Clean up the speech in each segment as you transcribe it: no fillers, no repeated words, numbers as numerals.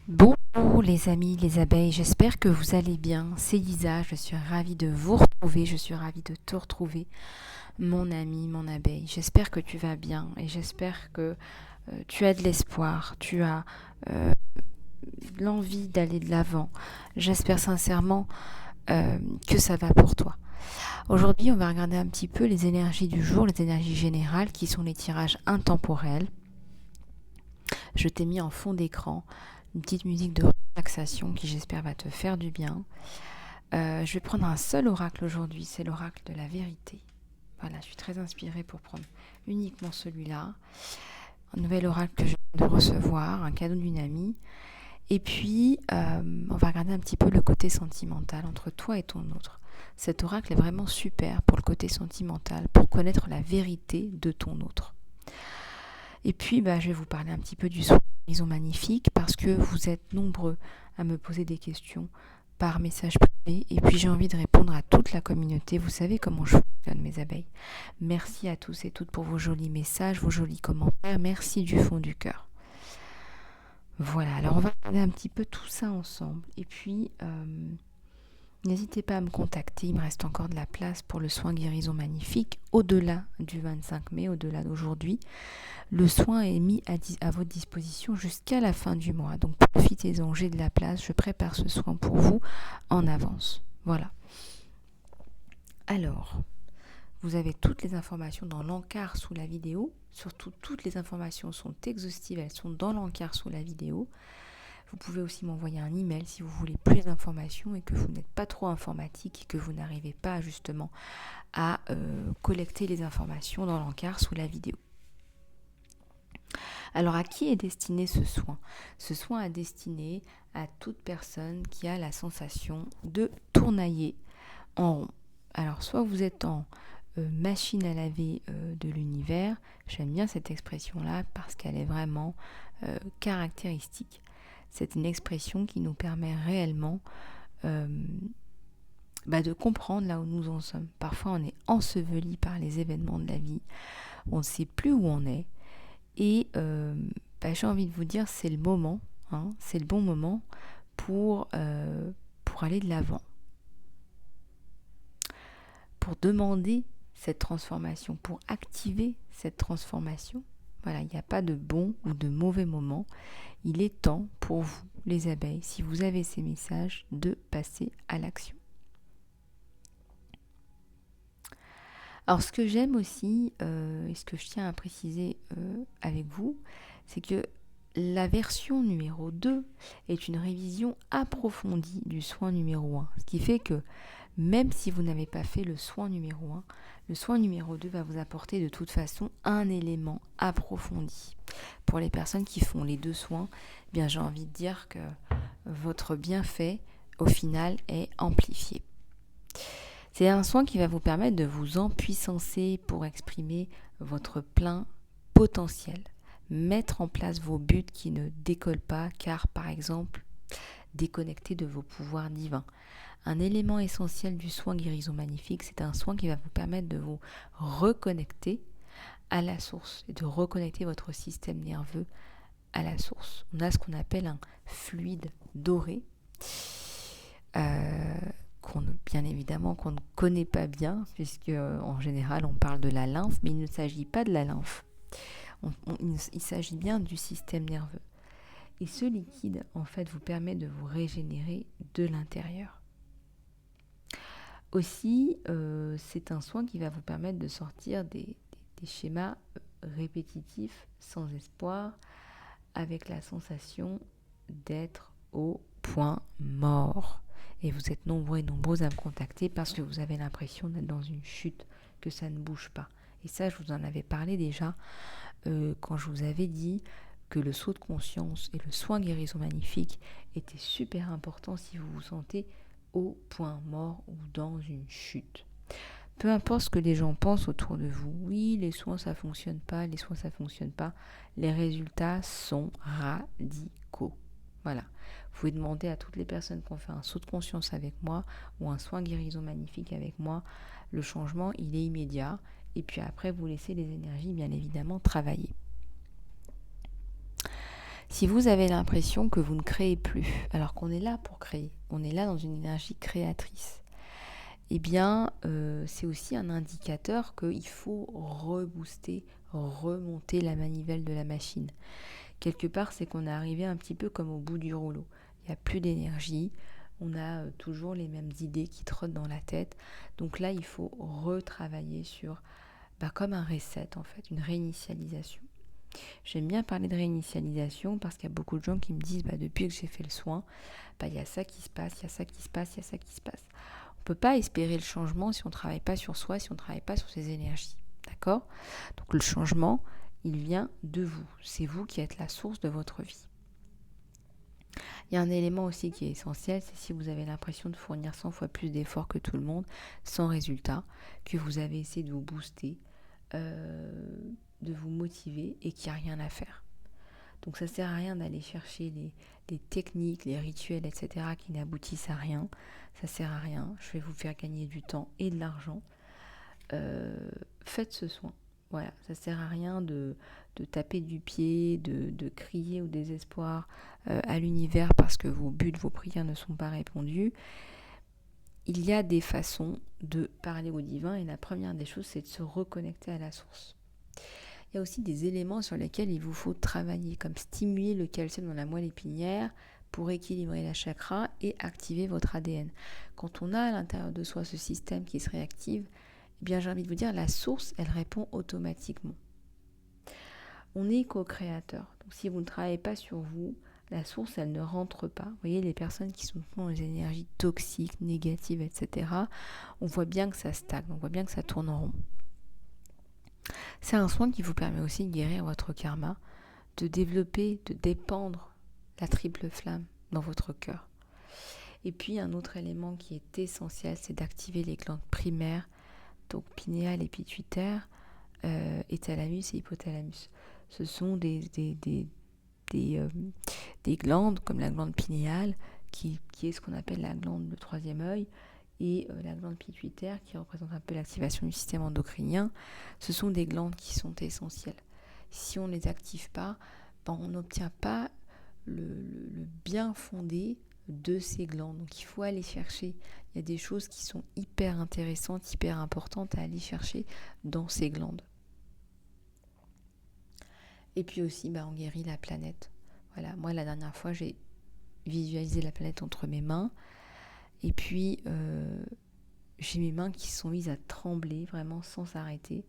Bonjour les amis, les abeilles, j'espère que vous allez bien. C'est Lisa, je suis ravie de vous retrouver, je suis ravie de te retrouver, mon ami, mon abeille. J'espère que tu vas bien et j'espère que tu as de l'espoir, tu as l'envie d'aller de l'avant. J'espère sincèrement que ça va pour toi. Aujourd'hui, on va regarder un petit peu les énergies du jour, les énergies générales qui sont les tirages intemporels. Je t'ai mis en fond d'écran une petite musique de relaxation qui j'espère va te faire du bien. Je vais prendre un seul oracle aujourd'hui, c'est l'oracle de la vérité. Voilà, je suis très inspirée pour prendre uniquement celui-là. Un nouvel oracle que je viens de recevoir, un cadeau d'une amie. Et puis, on va regarder un petit peu le côté sentimental entre toi et ton autre. Cet oracle est vraiment super pour le côté sentimental, pour connaître la vérité de ton autre. Et puis, je vais vous parler un petit peu du soin de guérison magnifique parce que vous êtes nombreux à me poser des questions par message privé. Et puis, j'ai envie de répondre à toute la communauté. Vous savez comment je fonctionne, mes abeilles. Merci à tous et toutes pour vos jolis messages, vos jolis commentaires. Merci du fond du cœur. Voilà, alors on va regarder un petit peu tout ça ensemble. Et puis, n'hésitez pas à me contacter. Il me reste encore de la place pour le soin guérison magnifique au-delà du 25 mai, au-delà d'aujourd'hui. Le soin est mis à votre disposition jusqu'à la fin du mois. Donc profitez-en, j'ai de la place. Je prépare ce soin pour vous en avance. Voilà. Alors, vous avez toutes les informations dans l'encart sous la vidéo. Surtout, toutes les informations sont exhaustives. Elles sont dans l'encart sous la vidéo. Vous pouvez aussi m'envoyer un email si vous voulez plus d'informations et que vous n'êtes pas trop informatique et que vous n'arrivez pas justement à collecter les informations dans l'encart sous la vidéo. Alors, à qui est destiné ce soin ? Ce soin est destiné à toute personne qui a la sensation de tournailler en rond. Alors, soit vous êtes en machine à laver de l'univers, j'aime bien cette expression-là parce qu'elle est vraiment caractéristique. C'est une expression qui nous permet réellement de comprendre là où nous en sommes. Parfois, on est enseveli par les événements de la vie, on ne sait plus où on est. Et j'ai envie de vous dire, c'est le moment, c'est le bon moment pour aller de l'avant. Pour demander cette transformation, pour activer cette transformation. Voilà, il n'y a pas de bon ou de mauvais moment. Il est temps pour vous, les abeilles, si vous avez ces messages, de passer à l'action. Alors, ce que j'aime aussi, et ce que je tiens à préciser avec vous, c'est que la version numéro 2 est une révision approfondie du soin numéro 1. Ce qui fait que même si vous n'avez pas fait le soin numéro 1, le soin numéro 2 va vous apporter de toute façon un élément approfondi. Pour les personnes qui font les deux soins, j'ai envie de dire que votre bienfait, au final, est amplifié. C'est un soin qui va vous permettre de vous empuissancer pour exprimer votre plein potentiel. Mettre en place vos buts qui ne décollent pas, car par exemple, déconnecter de vos pouvoirs divins. Un élément essentiel du soin guérison magnifique, c'est un soin qui va vous permettre de vous reconnecter à la source et de reconnecter votre système nerveux à la source. On a ce qu'on appelle un fluide doré, bien évidemment qu'on ne connaît pas bien, puisque en général on parle de la lymphe, mais il ne s'agit pas de la lymphe. Il s'agit bien du système nerveux. Et ce liquide, en fait, vous permet de vous régénérer de l'intérieur. Aussi, c'est un soin qui va vous permettre de sortir des schémas répétitifs, sans espoir, avec la sensation d'être au point mort. Et vous êtes nombreux et nombreuses à me contacter parce que vous avez l'impression d'être dans une chute, que ça ne bouge pas. Et ça, je vous en avais parlé déjà quand je vous avais dit que le saut de conscience et le soin guérison magnifique étaient super importants si vous vous sentez au point mort ou dans une chute. Peu importe ce que les gens pensent autour de vous, oui, les soins ça fonctionne pas, les résultats sont radicaux. Voilà. Vous pouvez demander à toutes les personnes qui ont fait un saut de conscience avec moi ou un soin guérison magnifique avec moi, le changement il est immédiat et puis après vous laissez les énergies bien évidemment travailler. Si vous avez l'impression que vous ne créez plus, alors qu'on est là pour créer, on est là dans une énergie créatrice, eh bien, c'est aussi un indicateur qu'il faut rebooster, remonter la manivelle de la machine. Quelque part, c'est qu'on est arrivé un petit peu comme au bout du rouleau. Il n'y a plus d'énergie, on a toujours les mêmes idées qui trottent dans la tête. Donc là, il faut retravailler sur, comme un reset en fait, une réinitialisation. J'aime bien parler de réinitialisation parce qu'il y a beaucoup de gens qui me disent depuis que j'ai fait le soin, il y a ça qui se passe, il y a ça qui se passe, il y a ça qui se passe. On ne peut pas espérer le changement si on ne travaille pas sur soi, si on ne travaille pas sur ses énergies. D'accord ? Donc le changement, il vient de vous. C'est vous qui êtes la source de votre vie. Il y a un élément aussi qui est essentiel, c'est si vous avez l'impression de fournir 100 fois plus d'efforts que tout le monde, sans résultat, que vous avez essayé de vous booster, de vous motiver et qu'il n'y a rien à faire. Donc ça ne sert à rien d'aller chercher les techniques, les rituels, etc. qui n'aboutissent à rien. Ça ne sert à rien. Je vais vous faire gagner du temps et de l'argent. Faites ce soin. Voilà, ça ne sert à rien de taper du pied, de crier au désespoir à l'univers parce que vos buts, vos prières ne sont pas répondus. Il y a des façons de parler au divin et la première des choses, c'est de se reconnecter à la source. Il y a aussi des éléments sur lesquels il vous faut travailler, comme stimuler le calcium dans la moelle épinière pour équilibrer la chakra et activer votre ADN. Quand on a à l'intérieur de soi ce système qui se réactive, eh bien j'ai envie de vous dire, la source, elle répond automatiquement. On est co-créateur. Donc si vous ne travaillez pas sur vous, la source, elle ne rentre pas. Vous voyez, les personnes qui sont dans les énergies toxiques, négatives, etc., on voit bien que ça stagne, on voit bien que ça tourne en rond. C'est un soin qui vous permet aussi de guérir votre karma, de développer, de dépendre la triple flamme dans votre cœur. Et puis un autre élément qui est essentiel, c'est d'activer les glandes primaires, donc pinéale et pituitaire, et thalamus et hypothalamus. Ce sont des glandes comme la glande pinéale, qui est ce qu'on appelle la glande, le troisième œil, et la glande pituitaire qui représente un peu l'activation du système endocrinien. Ce sont des glandes qui sont essentielles. Si on ne les active pas, on n'obtient pas le bien fondé de ces glandes. Donc il faut aller chercher. Il y a des choses qui sont hyper intéressantes, hyper importantes à aller chercher dans ces glandes. Et puis aussi, on guérit la planète. Voilà, moi la dernière fois, j'ai visualisé la planète entre mes mains. Et puis, j'ai mes mains qui sont mises à trembler vraiment sans s'arrêter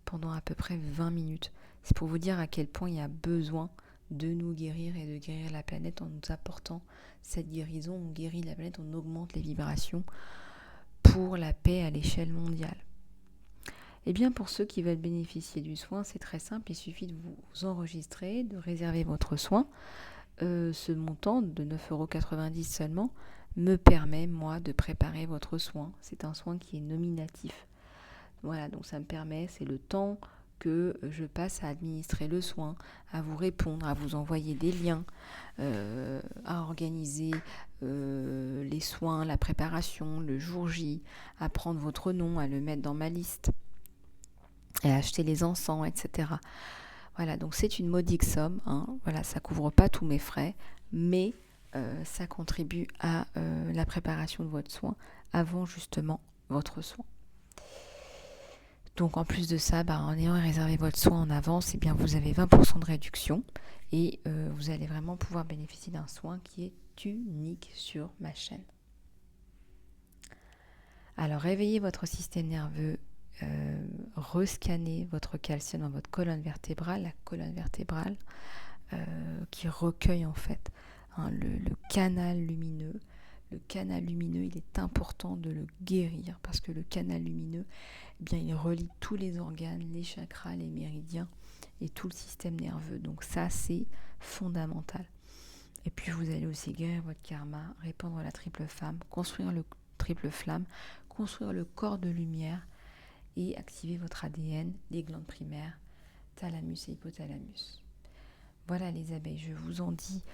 pendant à peu près 20 minutes. C'est pour vous dire à quel point il y a besoin de nous guérir et de guérir la planète en nous apportant cette guérison. On guérit la planète, on augmente les vibrations pour la paix à l'échelle mondiale. Eh bien, pour ceux qui veulent bénéficier du soin, c'est très simple. Il suffit de vous enregistrer, de réserver votre soin. Ce montant de 9,90 € seulement me permet, moi, de préparer votre soin. C'est un soin qui est nominatif. Voilà, donc ça me permet, c'est le temps que je passe à administrer le soin, à vous répondre, à vous envoyer des liens, à organiser les soins, la préparation, le jour J, à prendre votre nom, à le mettre dans ma liste, et à acheter les encens, etc. Voilà, donc c'est une modique somme, Voilà, ça couvre pas tous mes frais, mais ça contribue à la préparation de votre soin avant justement votre soin. Donc en plus de ça, en ayant réservé votre soin en avance, eh bien vous avez 20% de réduction et vous allez vraiment pouvoir bénéficier d'un soin qui est unique sur ma chaîne. Alors réveillez votre système nerveux, rescannez votre calcium dans votre colonne vertébrale, la colonne vertébrale qui recueille en fait le canal lumineux. Le canal lumineux, il est important de le guérir parce que le canal lumineux, il relie tous les organes, les chakras, les méridiens et tout le système nerveux. Donc ça, c'est fondamental. Et puis vous allez aussi guérir votre karma, répandre la triple flamme, construire le triple flamme, construire le corps de lumière et activer votre ADN, les glandes primaires, thalamus et hypothalamus. Voilà les abeilles, je vous en dis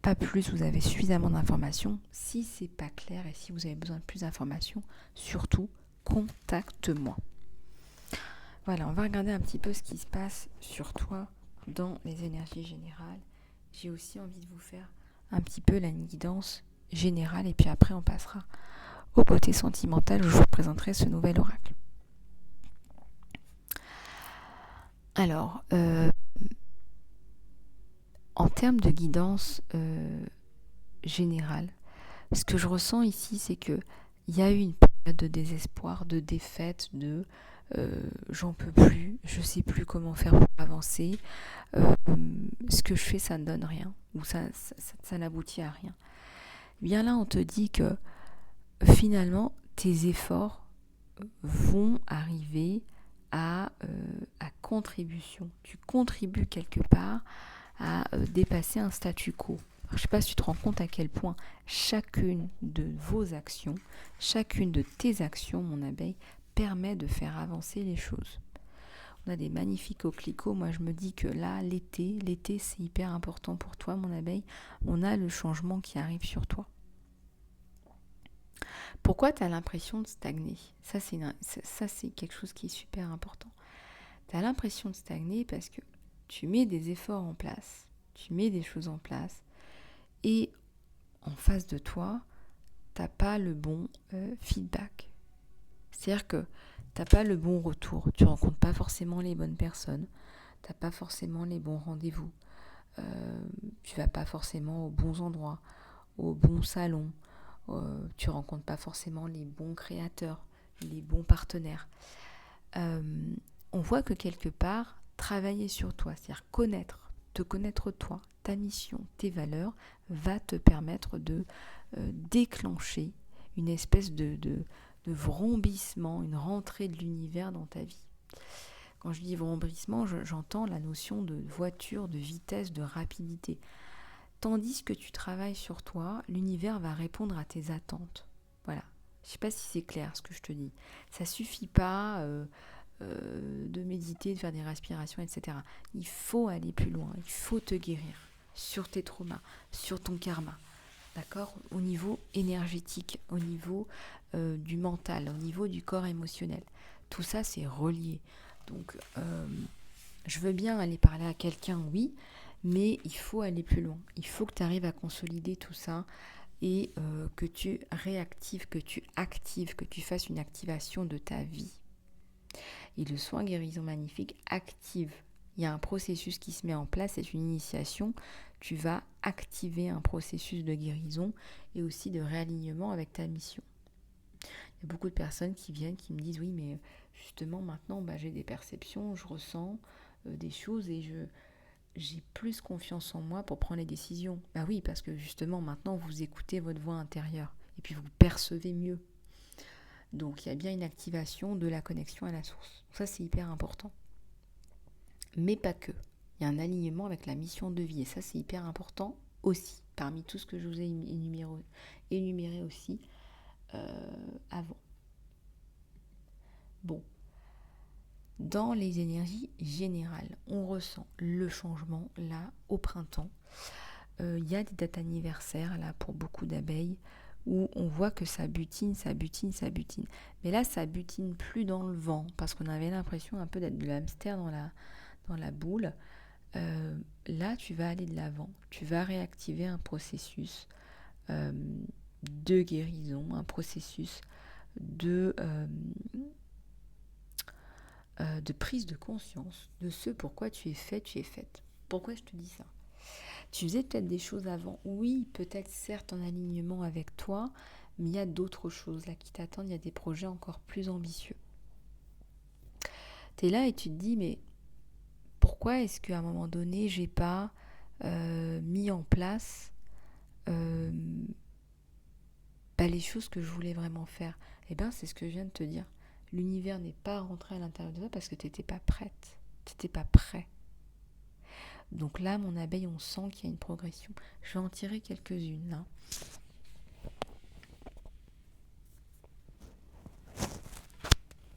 pas plus, vous avez suffisamment d'informations. Si c'est pas clair et si vous avez besoin de plus d'informations, surtout contacte-moi. Voilà, on va regarder un petit peu ce qui se passe sur toi dans les énergies générales. j'ai aussi envie de vous faire un petit peu la guidance générale et puis après on passera au côté sentimental où je vous présenterai ce nouvel oracle. Alors, en termes de guidance générale, ce que je ressens ici, c'est que il y a eu une période de désespoir, de défaite, de j'en peux plus, je sais plus comment faire pour avancer, ce que je fais ça ne donne rien, ou ça n'aboutit à rien. Bien là on te dit que finalement tes efforts vont arriver à contribution. Tu contribues quelque part à dépasser un statu quo. Alors, je ne sais pas si tu te rends compte à quel point chacune de vos actions, chacune de tes actions, mon abeille, permet de faire avancer les choses. On a des magnifiques coquelicots. Moi, je me dis que là, l'été, c'est hyper important pour toi, mon abeille. On a le changement qui arrive sur toi. Pourquoi tu as l'impression de stagner ? Ça, c'est quelque chose qui est super important. Tu as l'impression de stagner parce que tu mets des efforts en place, tu mets des choses en place, et en face de toi, tu n'as pas le bon feedback. C'est-à-dire que tu n'as pas le bon retour, tu ne rencontres pas forcément les bonnes personnes, tu n'as pas forcément les bons rendez-vous, tu ne vas pas forcément aux bons endroits, aux bons salons, tu ne rencontres pas forcément les bons créateurs, les bons partenaires. On voit que quelque part, travailler sur toi, c'est-à-dire te connaître toi, ta mission, tes valeurs, va te permettre de déclencher une espèce de vrombissement, une rentrée de l'univers dans ta vie. Quand je dis vrombissement, j'entends la notion de voiture, de vitesse, de rapidité. Tandis que tu travailles sur toi, l'univers va répondre à tes attentes. Voilà. Je ne sais pas si c'est clair ce que je te dis. Ça ne suffit pas de méditer, de faire des respirations, etc. Il faut aller plus loin. Il faut te guérir sur tes traumas, sur ton karma. D'accord ? Au niveau énergétique, au niveau du mental, au niveau du corps émotionnel. Tout ça, c'est relié. Donc, je veux bien aller parler à quelqu'un, oui, mais il faut aller plus loin. Il faut que tu arrives à consolider tout ça et que tu réactives, que tu actives, que tu fasses une activation de ta vie. Et le soin guérison magnifique active. Il y a un processus qui se met en place, c'est une initiation. Tu vas activer un processus de guérison et aussi de réalignement avec ta mission. Il y a beaucoup de personnes qui viennent, qui me disent oui, mais justement maintenant j'ai des perceptions, je ressens des choses et j'ai plus confiance en moi pour prendre les décisions. Bah oui, parce que justement maintenant vous écoutez votre voix intérieure et puis vous percevez mieux. Donc il y a bien une activation de la connexion à la source. Ça c'est hyper important. Mais pas que. Il y a un alignement avec la mission de vie et ça c'est hyper important aussi. Parmi tout ce que je vous ai énuméré aussi avant. Bon. Dans les énergies générales, on ressent le changement là au printemps. Il y a des dates anniversaires là pour beaucoup d'abeilles où on voit que ça butine. Mais là, ça butine plus dans le vent parce qu'on avait l'impression un peu d'être de l'hamster dans la boule. Là, tu vas aller de l'avant. Tu vas réactiver un processus de guérison, un processus de prise de conscience de ce pourquoi tu es fait, tu es faite. Pourquoi je te dis ça ? Tu faisais peut-être des choses avant, oui, peut-être certes en alignement avec toi, mais il y a d'autres choses là qui t'attendent, il y a des projets encore plus ambitieux. Tu es là et tu te dis, mais pourquoi est-ce qu'à un moment donné, j'ai pas mis en place les choses que je voulais vraiment faire ? Eh bien, c'est ce que je viens de te dire. L'univers n'est pas rentré à l'intérieur de toi parce que tu n'étais pas prête, tu n'étais pas prêt. Donc là, mon abeille, on sent qu'il y a une progression. Je vais en tirer quelques-unes là.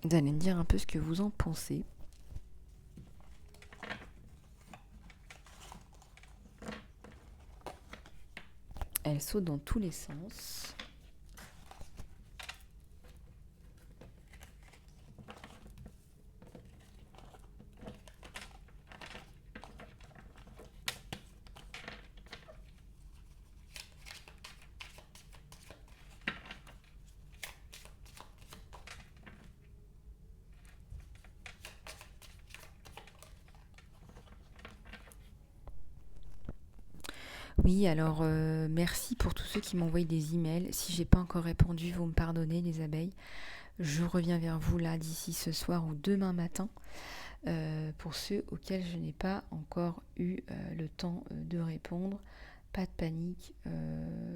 Vous allez me dire un peu ce que vous en pensez. Elle saute dans tous les sens. Oui, alors merci pour tous ceux qui m'envoient des emails. Si j'ai pas encore répondu, vous me pardonnez les abeilles. Je reviens vers vous là d'ici ce soir ou demain matin pour ceux auxquels je n'ai pas encore eu le temps de répondre. Pas de panique,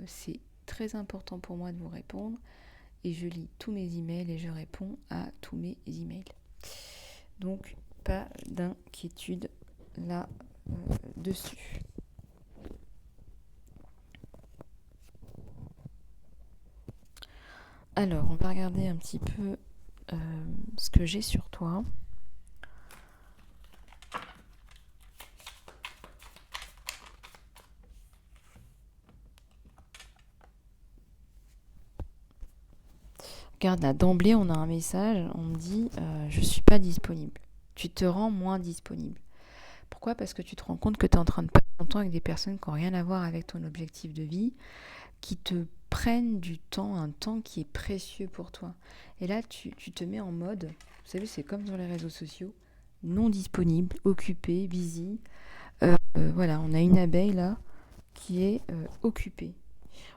c'est très important pour moi de vous répondre et je lis tous mes emails et je réponds à tous mes emails. Donc pas d'inquiétude là dessus. Alors, on va regarder un petit peu ce que j'ai sur toi. Regarde là, d'emblée, on a un message, on me dit je suis pas disponible. Tu te rends moins disponible. Pourquoi ? Parce que tu te rends compte que tu es en train de passer ton temps avec des personnes qui n'ont rien à voir avec ton objectif de vie, qui te prennent du temps, un temps qui est précieux pour toi. Et là, tu te mets en mode, vous savez, c'est comme sur les réseaux sociaux, non disponible, occupé, busy. Voilà, on a une abeille là qui est occupée.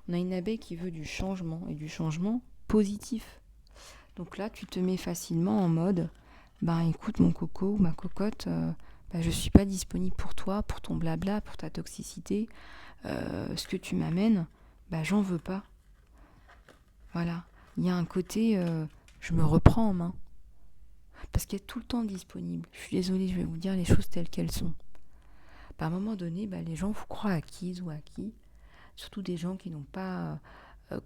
On a une abeille qui veut du changement et du changement positif. Donc là, tu te mets facilement en mode, écoute mon coco ou ma cocotte, je suis pas disponible pour toi, pour ton blabla, pour ta toxicité. Ce que tu m'amènes, j'en veux pas. Voilà. Il y a un côté, je me reprends en main. Parce qu'il y a tout le temps disponible. Je suis désolée, je vais vous dire les choses telles qu'elles sont. À un moment donné, les gens vous croient acquises ou acquis. Surtout des gens qui n'ont pas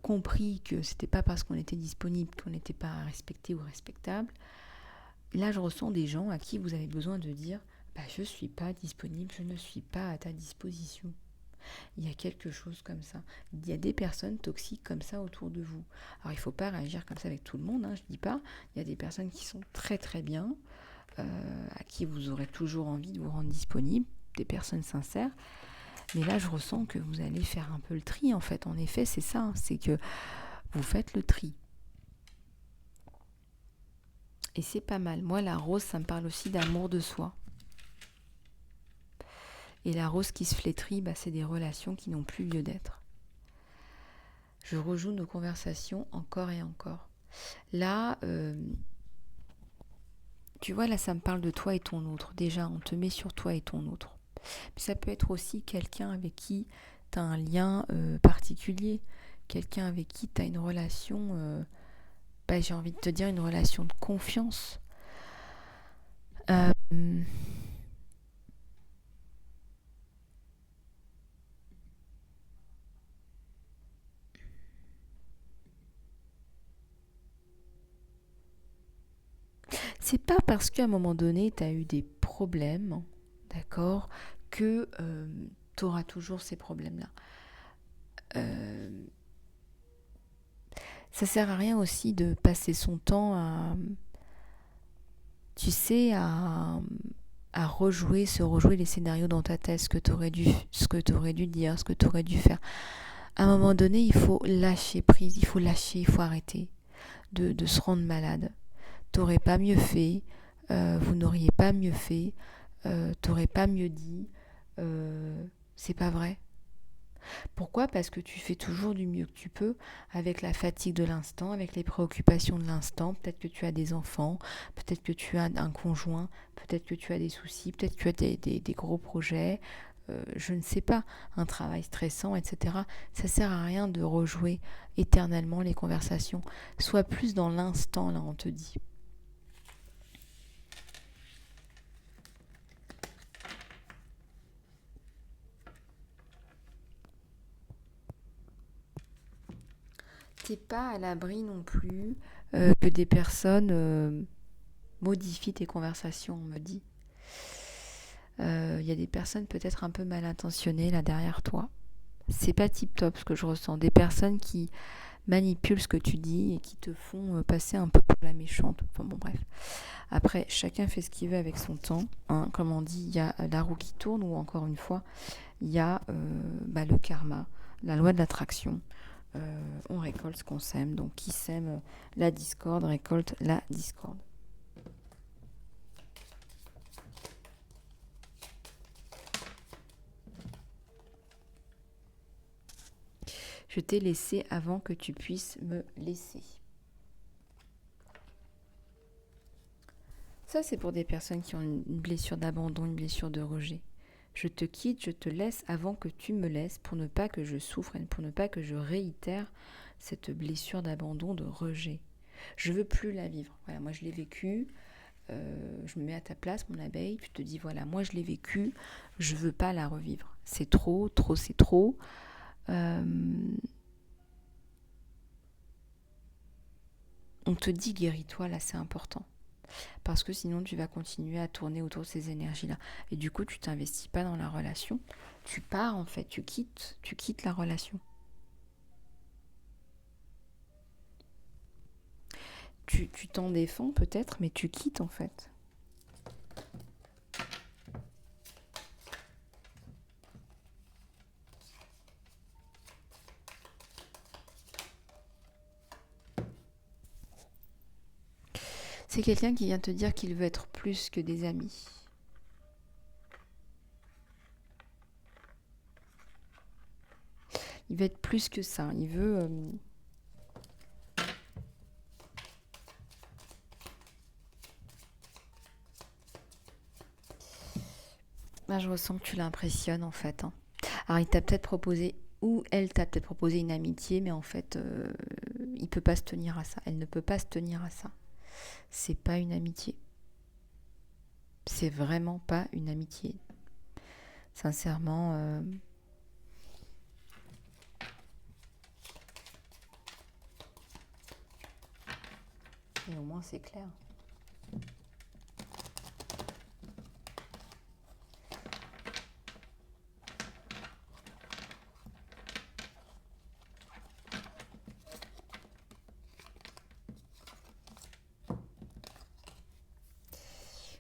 compris que c'était pas parce qu'on était disponible qu'on n'était pas respecté ou respectable. Là, je ressens des gens à qui vous avez besoin de dire je suis pas disponible, je ne suis pas à ta disposition. Il y a quelque chose comme ça. Il y a des personnes toxiques comme ça autour de vous. Alors, il ne faut pas réagir comme ça avec tout le monde, je ne dis pas. Il y a des personnes qui sont très très bien, à qui vous aurez toujours envie de vous rendre disponible, des personnes sincères. Mais là, je ressens que vous allez faire un peu le tri, en fait. En effet, c'est ça, c'est que vous faites le tri. Et c'est pas mal. Moi, la rose, ça me parle aussi d'amour de soi. Et la rose qui se flétrit, c'est des relations qui n'ont plus lieu d'être. Je rejoue nos conversations encore et encore. Là, tu vois, là, ça me parle de toi et ton autre. Déjà, on te met sur toi et ton autre. Mais ça peut être aussi quelqu'un avec qui tu as un lien particulier. Quelqu'un avec qui tu as une relation, j'ai envie de te dire, une relation de confiance. C'est pas parce qu'à un moment donné, tu as eu des problèmes, d'accord, que tu auras toujours ces problèmes-là. Ça sert à rien aussi de passer son temps à, tu sais, à se rejouer les scénarios dans ta tête, ce que tu aurais dû dire, ce que tu aurais dû faire. À un moment donné, il faut lâcher prise, il faut arrêter de se rendre malade. T'aurais pas mieux fait, vous n'auriez pas mieux fait, t'aurais pas mieux dit, c'est pas vrai. Pourquoi ? Parce que tu fais toujours du mieux que tu peux avec la fatigue de l'instant, avec les préoccupations de l'instant. Peut-être que tu as des enfants, peut-être que tu as un conjoint, peut-être que tu as des soucis, peut-être que tu as des gros projets, je ne sais pas, un travail stressant, etc. Ça sert à rien de rejouer éternellement les conversations. Sois plus dans l'instant, là, on te dit. T'es pas à l'abri non plus que des personnes modifient tes conversations, on me dit. Y a des personnes peut-être un peu mal intentionnées là derrière toi. C'est pas tip top ce que je ressens. Des personnes qui manipulent ce que tu dis et qui te font passer un peu pour la méchante. Enfin bon, bref. Après, chacun fait ce qu'il veut avec son temps. Comme on dit, il y a la roue qui tourne, ou encore une fois, il y a le karma, la loi de l'attraction. On récolte ce qu'on sème. Donc, qui sème la discorde récolte la discorde. Je t'ai laissé avant que tu puisses me laisser. Ça, c'est pour des personnes qui ont une blessure d'abandon, une blessure de rejet. Je te quitte, je te laisse avant que tu me laisses pour ne pas que je souffre et pour ne pas que je réitère cette blessure d'abandon, de rejet. Je veux plus la vivre. Voilà, moi je l'ai vécu. Je me mets à ta place, mon abeille. Tu te dis voilà, moi je l'ai vécu. Je veux pas la revivre. C'est trop, trop, c'est trop. On te dit guéris-toi, là c'est important. Parce que sinon tu vas continuer à tourner autour de ces énergies-là. Et du coup, tu t'investis pas dans la relation. Tu pars en fait, tu quittes la relation. Tu t'en défends peut-être, mais tu quittes en fait. C'est quelqu'un qui vient te dire qu'il veut être plus que des amis. Il veut être plus que ça. Il veut... Là, je ressens que tu l'impressionnes en fait. Alors, il t'a peut-être proposé, ou elle t'a peut-être proposé une amitié, mais en fait, il peut pas se tenir à ça. Elle ne peut pas se tenir à ça. C'est pas une amitié. C'est vraiment pas une amitié. Sincèrement... Et au moins, c'est clair.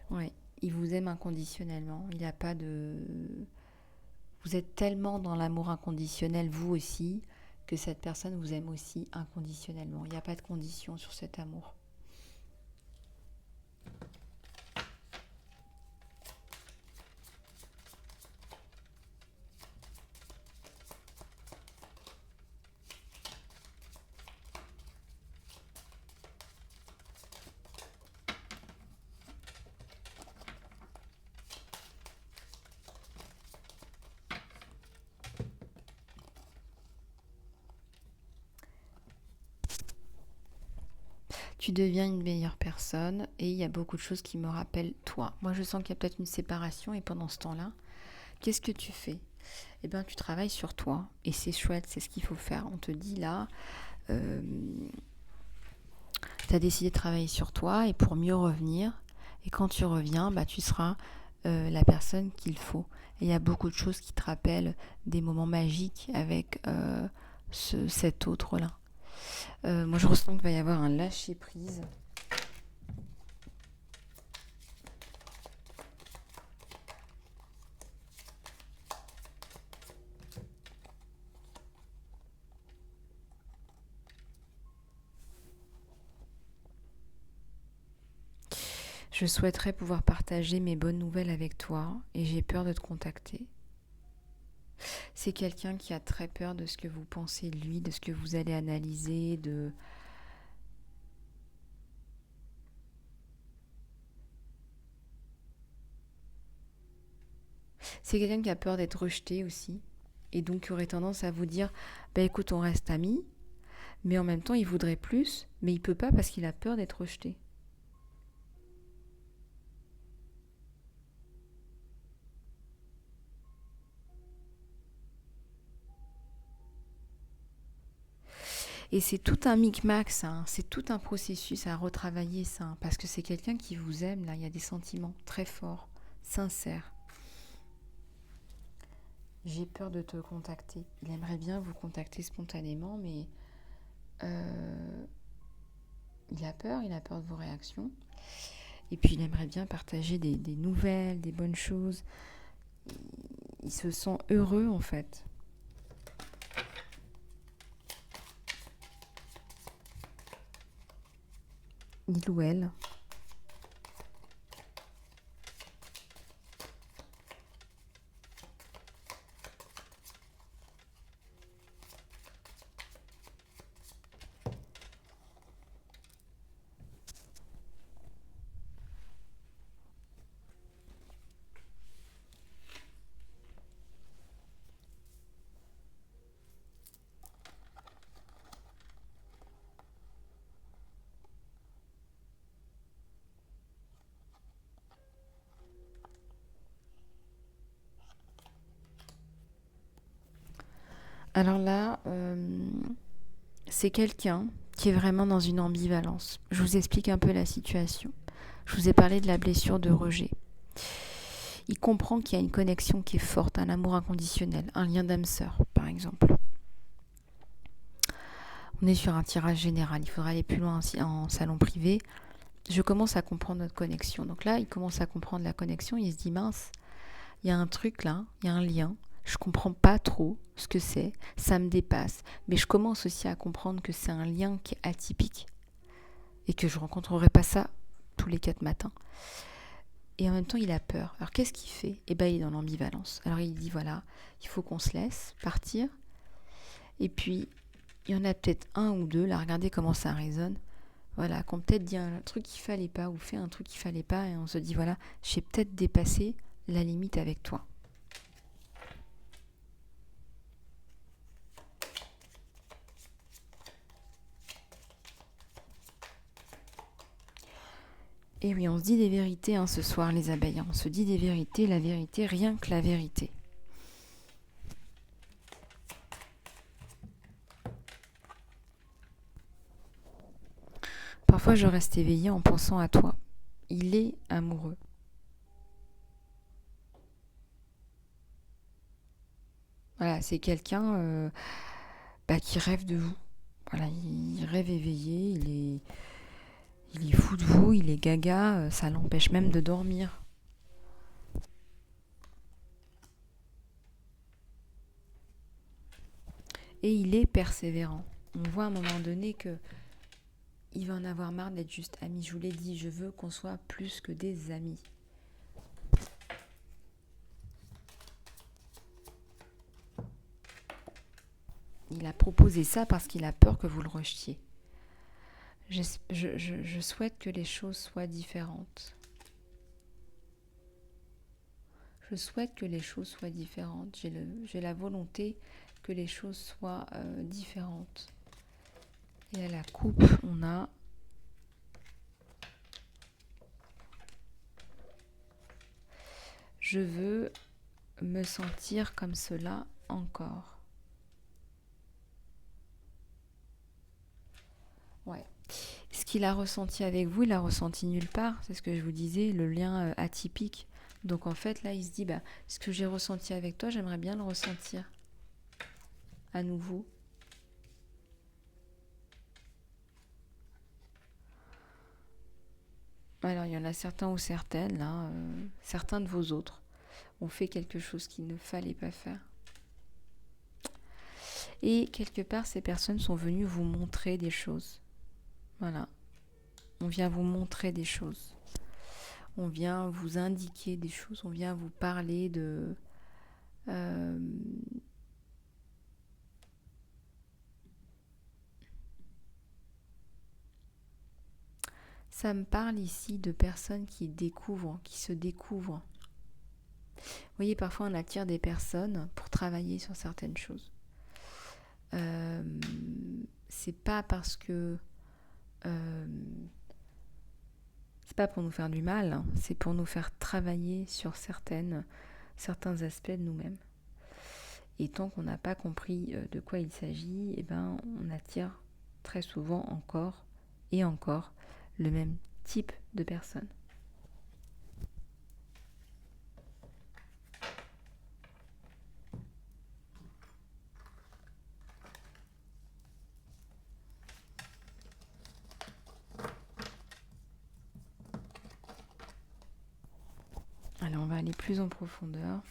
Ouais, il vous aime inconditionnellement. Il n'y a pas de... Vous êtes tellement dans l'amour inconditionnel, vous aussi, que cette personne vous aime aussi inconditionnellement. Il n'y a pas de condition sur cet amour. Tu deviens une meilleure personne et il y a beaucoup de choses qui me rappellent toi. Moi, je sens qu'il y a peut-être une séparation et pendant ce temps-là, qu'est-ce que tu fais? Eh bien, tu travailles sur toi et c'est chouette, c'est ce qu'il faut faire. On te dit là, tu as décidé de travailler sur toi et pour mieux revenir. Et quand tu reviens, bah, tu seras la personne qu'il faut. Et il y a beaucoup de choses qui te rappellent des moments magiques avec cet autre-là. Moi, je ressens qu'il va y avoir un lâcher-prise. Je souhaiterais pouvoir partager mes bonnes nouvelles avec toi et j'ai peur de te contacter. C'est quelqu'un qui a très peur de ce que vous pensez de lui, de ce que vous allez analyser, de... C'est quelqu'un qui a peur d'être rejeté aussi et donc qui aurait tendance à vous dire bah écoute, on reste amis, mais en même temps il voudrait plus, mais il peut pas parce qu'il a peur d'être rejeté. Et c'est tout un micmac, ça, hein. C'est tout un processus à retravailler, ça, hein, parce que c'est quelqu'un qui vous aime, là, il y a des sentiments très forts, sincères. J'ai peur de te contacter. Il aimerait bien vous contacter spontanément, mais il a peur de vos réactions. Et puis il aimerait bien partager des nouvelles, des bonnes choses. Il se sent heureux, en fait. Il ou elle. Alors là, c'est quelqu'un qui est vraiment dans une ambivalence. Je vous explique un peu la situation. Je vous ai parlé de la blessure de rejet. Il comprend qu'il y a une connexion qui est forte, un amour inconditionnel, un lien d'âme sœur, par exemple. On est sur un tirage général, il faudra aller plus loin en salon privé. Je commence à comprendre notre connexion. Donc là, il commence à comprendre la connexion, il se dit mince, il y a un truc là, il y a un lien. Je comprends pas trop ce que c'est, ça me dépasse. Mais je commence aussi à comprendre que c'est un lien qui est atypique et que je rencontrerai pas ça tous les 4 matins. Et en même temps, il a peur. Alors qu'est-ce qu'il fait ? Eh bien, il est dans l'ambivalence. Alors il dit voilà, il faut qu'on se laisse partir. Et puis, il y en a peut-être un ou deux, là, regardez comment ça résonne. Voilà, qu'on peut-être dit un truc qu'il fallait pas ou fait un truc qu'il fallait pas. Et on se dit voilà, j'ai peut-être dépassé la limite avec toi. Et oui, on se dit des vérités ce soir, les abeilles. On se dit des vérités, la vérité, rien que la vérité. Parfois, je reste éveillée en pensant à toi. Il est amoureux. Voilà, c'est quelqu'un qui rêve de vous. Voilà, il rêve éveillé, il est fou de vous, il est gaga, ça l'empêche même de dormir. Et il est persévérant. On voit à un moment donné que il va en avoir marre d'être juste ami. Je vous l'ai dit, je veux qu'on soit plus que des amis. Il a proposé ça parce qu'il a peur que vous le rejetiez. Je souhaite que les choses soient différentes. Je souhaite que les choses soient différentes. J'ai la volonté que les choses soient différentes. Et à la coupe, on a je veux me sentir comme cela encore. Ouais. Ce qu'il a ressenti avec vous, il l'a ressenti nulle part. C'est ce que je vous disais, le lien atypique. Donc en fait, là, il se dit, ce que j'ai ressenti avec toi, j'aimerais bien le ressentir à nouveau. Alors, il y en a certains ou certaines, là, certains de vos autres ont fait quelque chose qu'il ne fallait pas faire. Et quelque part, ces personnes sont venues vous montrer des choses. Voilà. On vient vous montrer des choses. On vient vous indiquer des choses. On vient vous parler de... Ça me parle ici de personnes qui découvrent, qui se découvrent. Vous voyez, parfois on attire des personnes pour travailler sur certaines choses. C'est pas parce que... c'est pas pour nous faire du mal, hein, c'est pour nous faire travailler sur certains aspects de nous-mêmes. Et tant qu'on n'a pas compris de quoi il s'agit, on attire très souvent encore et encore le même type de personne. Alors on va aller plus en profondeur.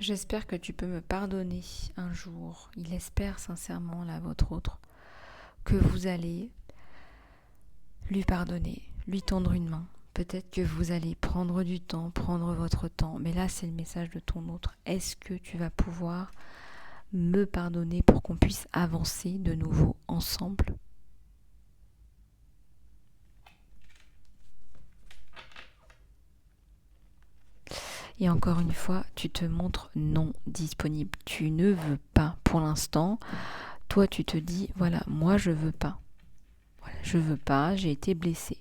J'espère que tu peux me pardonner un jour. Il espère sincèrement, là, votre autre, que vous allez lui pardonner, lui tendre une main. Peut-être que vous allez prendre du temps, prendre votre temps, mais là c'est le message de ton autre. Est-ce que tu vas pouvoir me pardonner pour qu'on puisse avancer de nouveau ensemble ? Et encore une fois, tu te montres non disponible. Tu ne veux pas pour l'instant. Toi, tu te dis, voilà, moi je veux pas. Voilà, je veux pas, j'ai été blessée.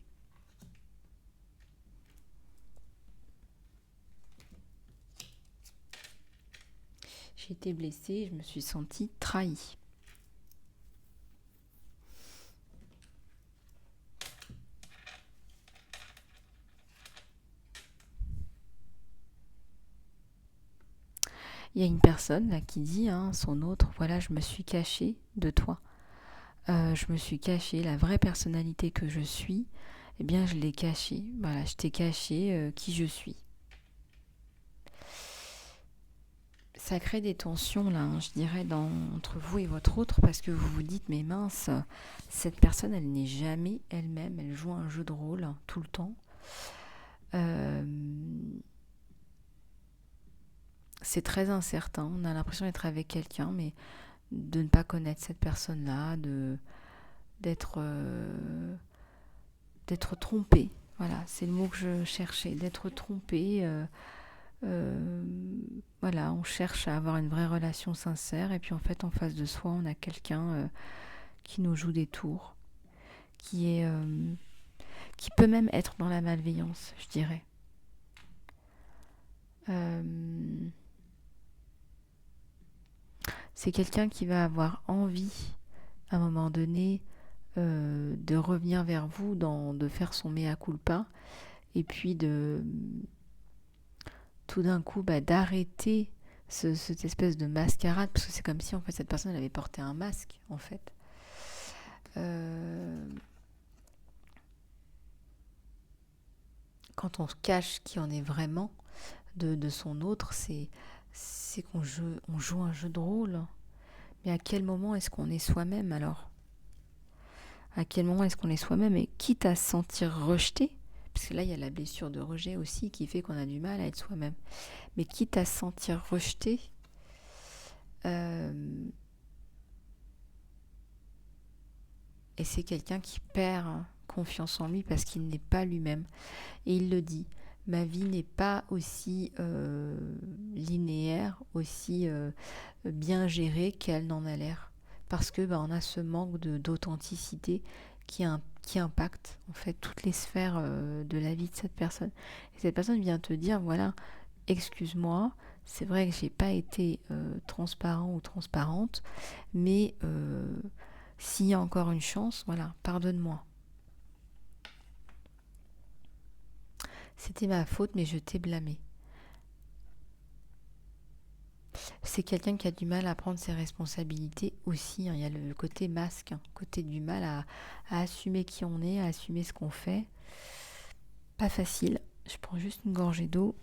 J'ai été blessée, je me suis sentie trahie. Il y a une personne là qui dit, son autre, voilà, je me suis cachée de toi. Je me suis cachée, la vraie personnalité que je suis, eh bien je l'ai cachée. Voilà, je t'ai caché qui je suis. Ça crée des tensions là, je dirais, entre vous et votre autre, parce que vous vous dites, mais mince, cette personne, elle n'est jamais elle-même, elle joue un jeu de rôle tout le temps. C'est très incertain, on a l'impression d'être avec quelqu'un, mais de ne pas connaître cette personne-là, d'être trompé. Voilà, c'est le mot que je cherchais, d'être trompé. Voilà, on cherche à avoir une vraie relation sincère, et puis en fait, en face de soi, on a quelqu'un qui nous joue des tours, qui peut même être dans la malveillance, je dirais. C'est quelqu'un qui va avoir envie, à un moment donné, de revenir vers vous, de faire son mea culpa, et puis tout d'un coup d'arrêter cette espèce de mascarade, parce que c'est comme si en fait cette personne avait porté un masque en fait. Quand on se cache qui on est vraiment de son autre, c'est qu'on joue un jeu de rôle. Mais à quel moment est-ce qu'on est soi-même alors ? À quel moment est-ce qu'on est soi-même ? Et quitte à se sentir rejeté, parce que là il y a la blessure de rejet aussi qui fait qu'on a du mal à être soi-même. Mais quitte à se sentir rejeté, et c'est quelqu'un qui perd confiance en lui parce qu'il n'est pas lui-même. Et il le dit, ma vie n'est pas aussi linéaire, aussi bien gérée qu'elle n'en a l'air. Parce que on a ce manque d'authenticité qui impacte en fait toutes les sphères de la vie de cette personne. Et cette personne vient te dire, voilà, excuse-moi, c'est vrai que j'ai pas été transparent ou transparente, mais s'il y a encore une chance, voilà, pardonne-moi. C'était ma faute, mais je t'ai blâmé. C'est quelqu'un qui a du mal à prendre ses responsabilités aussi. Il y a le côté masque, côté du mal à assumer qui on est, à assumer ce qu'on fait. Pas facile. Je prends juste une gorgée d'eau.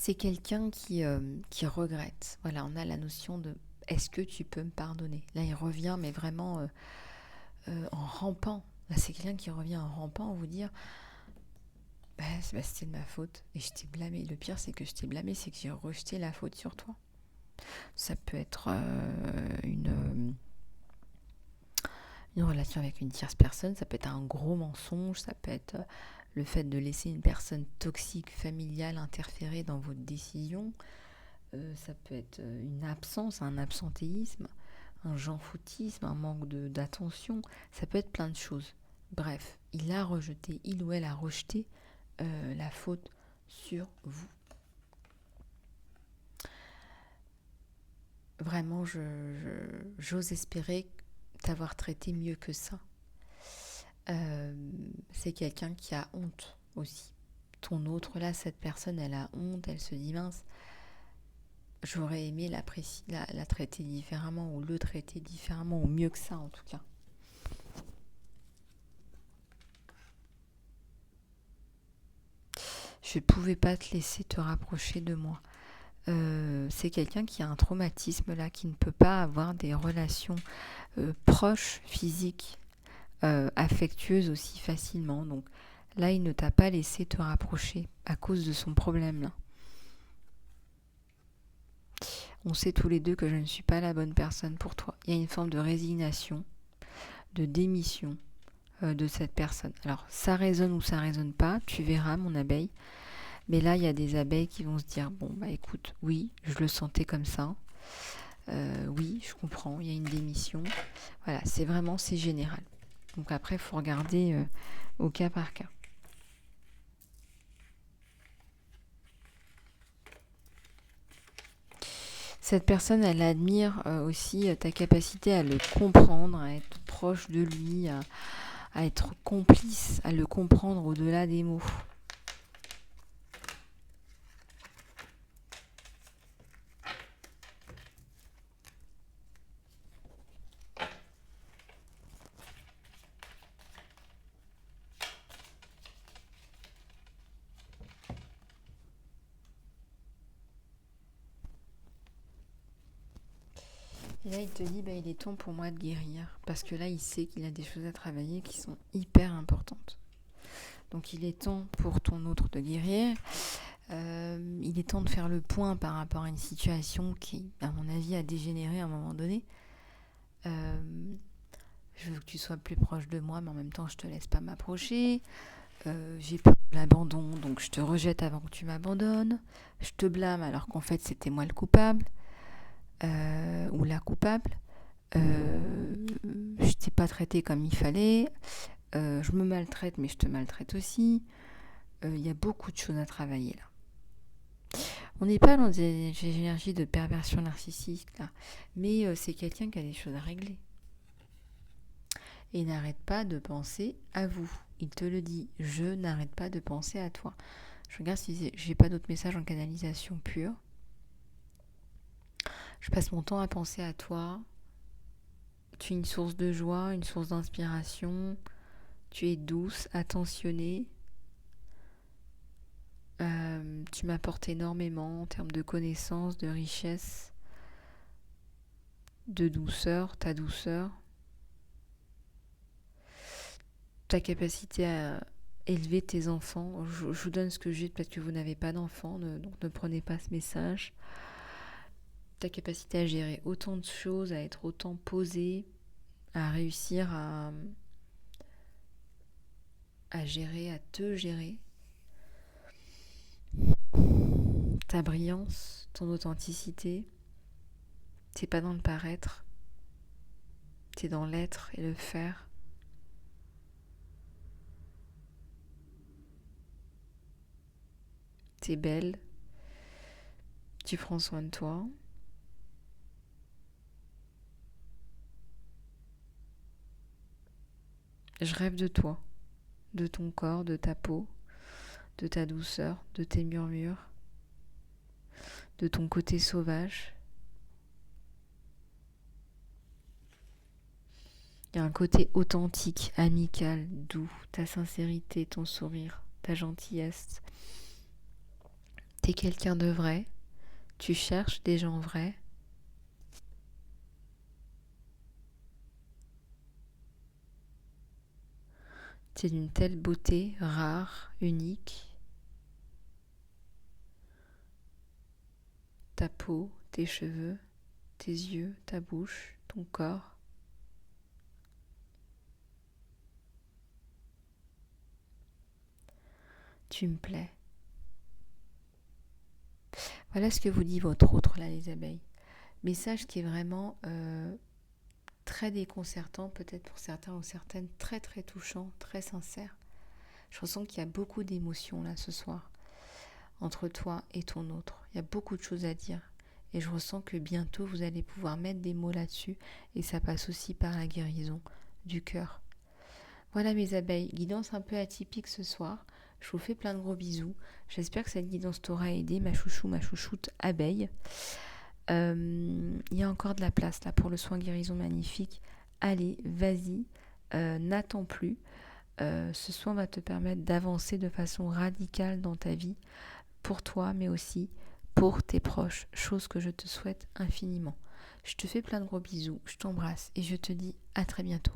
C'est quelqu'un qui regrette. Voilà, on a la notion de est-ce que tu peux me pardonner ? Là, il revient, mais vraiment en rampant. Là, c'est quelqu'un qui revient en rampant, vous dire c'était de ma faute et je t'ai blâmé. Le pire, c'est que je t'ai blâmé, c'est que j'ai rejeté la faute sur toi. Ça peut être une relation avec une tierce personne, ça peut être un gros mensonge, ça peut être le fait de laisser une personne toxique, familiale, interférer dans votre décision, ça peut être une absence, un absentéisme, un jean-foutisme, un manque d'attention, ça peut être plein de choses. Bref, il ou elle a rejeté la faute sur vous. Vraiment, j'ose espérer t'avoir traité mieux que ça. C'est quelqu'un qui a honte aussi. ton autre, là, cette personne, elle a honte, elle se dit mince, j'aurais aimé la traiter différemment ou le traiter différemment ou mieux que ça en tout cas. Je ne pouvais pas te laisser te rapprocher de moi. C'est quelqu'un qui a un traumatisme là, qui ne peut pas avoir des relations proches, physiques, affectueuses aussi facilement. Donc là, il ne t'a pas laissé te rapprocher à cause de son problème là. On sait tous les deux que je ne suis pas la bonne personne pour toi. Il y a une forme de résignation, de démission de cette personne. Alors, ça résonne ou ça résonne pas, tu verras mon abeille. Mais là, il y a des abeilles qui vont se dire, bon, bah écoute, oui, je le sentais comme ça. Oui, je comprends, il y a une démission. Voilà, c'est général. Donc après, il faut regarder au cas par cas. Cette personne, elle admire aussi ta capacité à le comprendre, à être proche de lui, à être complice, à le comprendre au-delà des mots. Et là, il te dit, il est temps pour moi de guérir. Parce que là, il sait qu'il a des choses à travailler qui sont hyper importantes. Donc, il est temps pour ton autre de guérir. Il est temps de faire le point par rapport à une situation qui, à mon avis, a dégénéré à un moment donné. Je veux que tu sois plus proche de moi, mais en même temps, je te laisse pas m'approcher. J'ai peur de l'abandon, donc je te rejette avant que tu m'abandonnes. Je te blâme alors qu'en fait, c'était moi le coupable. Ou la coupable. Je t'ai pas traité comme il fallait. Je me maltraite, mais je te maltraite aussi. Il y a beaucoup de choses à travailler là. On n'est pas dans des énergies de perversion narcissique là, mais c'est quelqu'un qui a des choses à régler. Et n'arrête pas de penser à vous. Il te le dit, je n'arrête pas de penser à toi. Je regarde si j'ai pas d'autres messages en canalisation pure. Je passe mon temps à penser à toi. Tu es une source de joie, une source d'inspiration. Tu es douce, attentionnée. Tu m'apportes énormément en termes de connaissances, de richesse, de douceur, ta douceur. Ta capacité à élever tes enfants. Je vous donne ce que j'ai, peut-être que vous n'avez pas d'enfants, donc ne prenez pas ce message. Ta capacité à gérer autant de choses, à être autant posée, à réussir à gérer, à te gérer. Ta brillance, ton authenticité, t'es pas dans le paraître, t'es dans l'être et le faire. T'es belle, tu prends soin de toi. Je rêve de toi, de ton corps, de ta peau, de ta douceur, de tes murmures, de ton côté sauvage. Il y a un côté authentique, amical, doux, ta sincérité, ton sourire, ta gentillesse. T'es quelqu'un de vrai, tu cherches des gens vrais. T'es d'une telle beauté, rare, unique. Ta peau, tes cheveux, tes yeux, ta bouche, ton corps. Tu me plais. Voilà ce que vous dit votre autre là, les abeilles. Message qui est vraiment très déconcertant, peut-être pour certains ou certaines, très très touchant, très sincère. Je ressens qu'il y a beaucoup d'émotions là ce soir, entre toi et ton autre. Il y a beaucoup de choses à dire. Et je ressens que bientôt vous allez pouvoir mettre des mots là-dessus. Et ça passe aussi par la guérison du cœur. Voilà mes abeilles, guidance un peu atypique ce soir. Je vous fais plein de gros bisous. J'espère que cette guidance t'aura aidé, ma chouchou, ma chouchoute abeille. Il y a encore de la place là pour le soin guérison magnifique. Allez, vas-y, n'attends plus. Ce soin va te permettre d'avancer de façon radicale dans ta vie, pour toi, mais aussi pour tes proches, chose que je te souhaite infiniment. Je te fais plein de gros bisous, je t'embrasse et je te dis à très bientôt.